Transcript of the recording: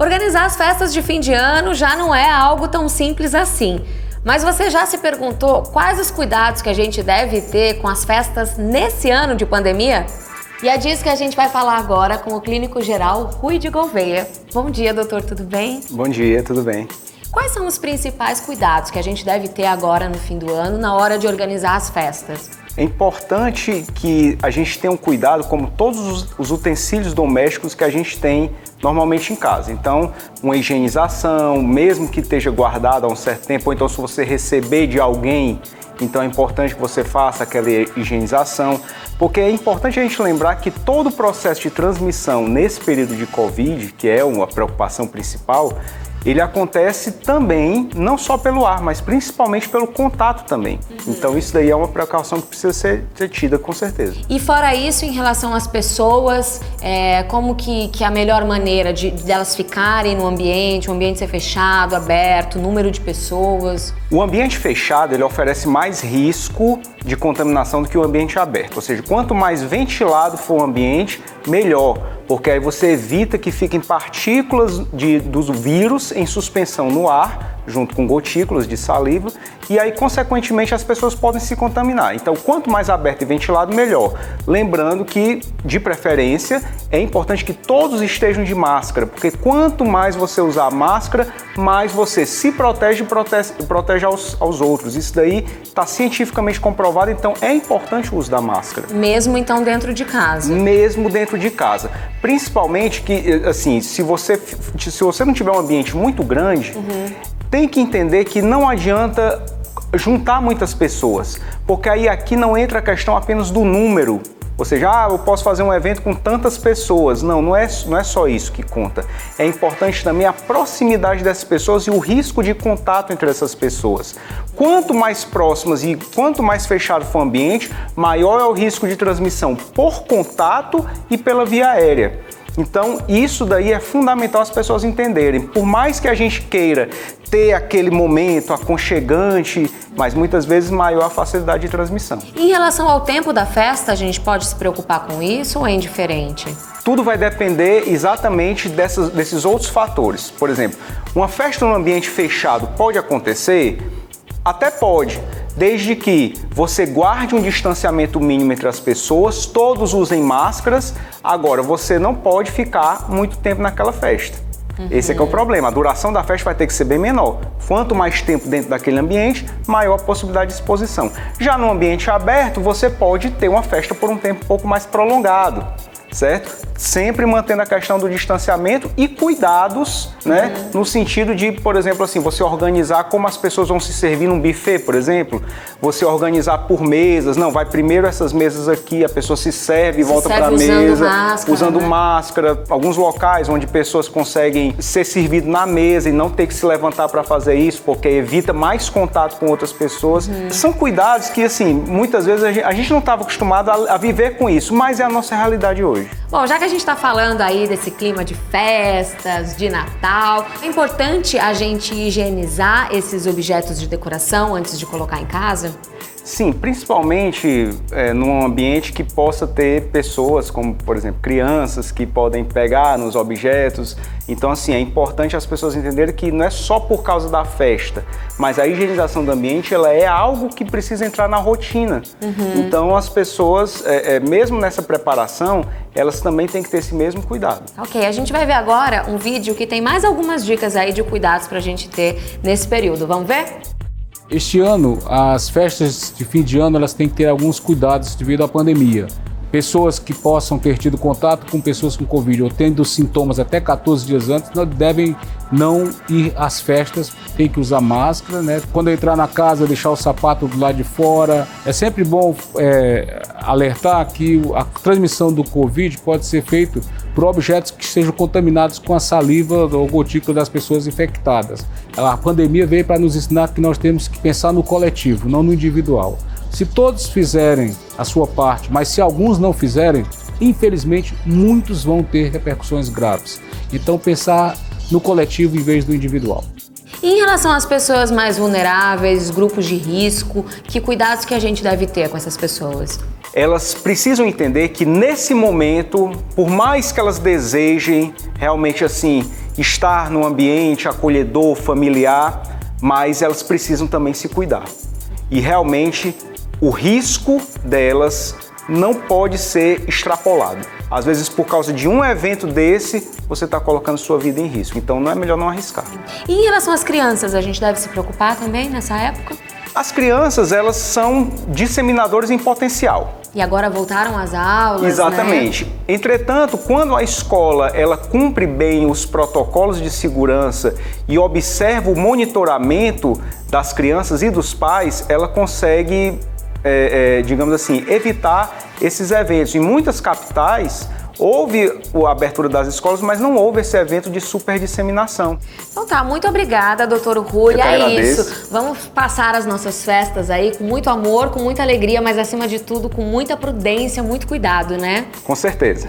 Organizar as festas de fim de ano já não é algo tão simples assim. Mas você já se perguntou quais os cuidados que a gente deve ter com as festas nesse ano de pandemia? E é disso que a gente vai falar agora com o clínico geral Rui de Gouveia. Bom dia, doutor, tudo bem? Bom dia, tudo bem. Quais são os principais cuidados que a gente deve ter agora no fim do ano na hora de organizar as festas? É importante que a gente tenha um cuidado como todos os utensílios domésticos que a gente tem normalmente em casa. Então, uma higienização, mesmo que esteja guardado há um certo tempo, ou então se você receber de alguém, então é importante que você faça aquela higienização, porque é importante a gente lembrar que todo o processo de transmissão nesse período de Covid, que é uma preocupação principal, ele acontece também, não só pelo ar, mas principalmente pelo contato também. Então isso daí é uma precaução que precisa ser tida com certeza. E fora isso, em relação às pessoas, como que a melhor maneira de elas ficarem no ambiente, o ambiente ser fechado, aberto, número de pessoas? O ambiente fechado, ele oferece mais risco de contaminação do que o ambiente aberto. Ou seja, quanto mais ventilado for o ambiente, melhor. Porque aí você evita que fiquem partículas dos vírus em suspensão no ar, junto com gotículas de saliva, e aí, consequentemente, as pessoas podem se contaminar. Então, quanto mais aberto e ventilado, melhor. Lembrando que, de preferência, é importante que todos estejam de máscara, porque quanto mais você usar máscara, mais você se protege e protege aos outros. Isso daí está cientificamente comprovado, então é importante o uso da máscara. Mesmo, então, dentro de casa? Mesmo dentro de casa. Principalmente que, assim, se você não tiver um ambiente muito grande, tem que entender que não adianta juntar muitas pessoas, porque aí aqui não entra a questão apenas do número, ou seja, eu posso fazer um evento com tantas pessoas. Não é só isso que conta. É importante também a proximidade dessas pessoas e o risco de contato entre essas pessoas. Quanto mais próximas e quanto mais fechado for o ambiente, maior é o risco de transmissão por contato e pela via aérea. Então, isso daí é fundamental as pessoas entenderem. Por mais que a gente queira ter aquele momento aconchegante, mas muitas vezes maior a facilidade de transmissão. Em relação ao tempo da festa, a gente pode se preocupar com isso ou é indiferente? Tudo vai depender exatamente desses outros fatores. Por exemplo, uma festa num ambiente fechado pode acontecer? Até pode, desde que você guarde um distanciamento mínimo entre as pessoas, todos usem máscaras. Agora, você não pode ficar muito tempo naquela festa. Esse é que é o problema. A duração da festa vai ter que ser bem menor. Quanto mais tempo dentro daquele ambiente, maior a possibilidade de exposição. Já no ambiente aberto, você pode ter uma festa por um tempo um pouco mais prolongado, certo? Sempre mantendo a questão do distanciamento e cuidados, né? No sentido de, por exemplo, assim, você organizar como as pessoas vão se servir num buffet, por exemplo. Você organizar por mesas. Não, vai primeiro essas mesas aqui, a pessoa se serve e volta para a mesa. Usando máscara. Alguns locais onde pessoas conseguem ser servidas na mesa e não ter que se levantar para fazer isso, porque evita mais contato com outras pessoas. São cuidados que, assim, muitas vezes a gente não estava acostumado a viver com isso, mas é a nossa realidade hoje. Bom, já que a gente está falando aí desse clima de festas, de Natal, é importante a gente higienizar esses objetos de decoração antes de colocar em casa? Sim, principalmente num ambiente que possa ter pessoas, como por exemplo crianças, que podem pegar nos objetos. Então, assim, é importante as pessoas entenderem que não é só por causa da festa, mas a higienização do ambiente ela é algo que precisa entrar na rotina. Então, as pessoas, mesmo nessa preparação, elas também têm que ter esse mesmo cuidado. Ok, a gente vai ver agora um vídeo que tem mais algumas dicas aí de cuidados para a gente ter nesse período. Vamos ver? Este ano, as festas de fim de ano elas têm que ter alguns cuidados devido à pandemia. Pessoas que possam ter tido contato com pessoas com Covid ou tendo sintomas até 14 dias antes devem não ir às festas, tem que usar máscara, né? Quando entrar na casa, deixar o sapato do lado de fora. É sempre bom alertar que a transmissão do Covid pode ser feita por objetos que sejam contaminados com a saliva ou gotícula das pessoas infectadas. A pandemia veio para nos ensinar que nós temos que pensar no coletivo, não no individual. Se todos fizerem a sua parte, mas se alguns não fizerem, infelizmente muitos vão ter repercussões graves. Então pensar no coletivo em vez do individual. E em relação às pessoas mais vulneráveis, grupos de risco, que cuidados que a gente deve ter com essas pessoas? Elas precisam entender que nesse momento, por mais que elas desejem realmente assim estar num ambiente acolhedor, familiar, mas elas precisam também se cuidar. E realmente o risco delas não pode ser extrapolado. Às vezes, por causa de um evento desse, você está colocando sua vida em risco. Então, não é melhor não arriscar. E em relação às crianças, a gente deve se preocupar também nessa época? As crianças, elas são disseminadores em potencial. E agora voltaram às aulas, Exatamente. né? Entretanto, quando a escola ela cumpre bem os protocolos de segurança e observa o monitoramento das crianças e dos pais, ela consegue, digamos assim, evitar esses eventos. Em muitas capitais, houve a abertura das escolas, mas não houve esse evento de superdisseminação. Então tá, muito obrigada, doutor Rulli. Eu que É agradeço. isso. Vamos passar as nossas festas aí com muito amor, com muita alegria, mas acima de tudo com muita prudência, muito cuidado, né? Com certeza.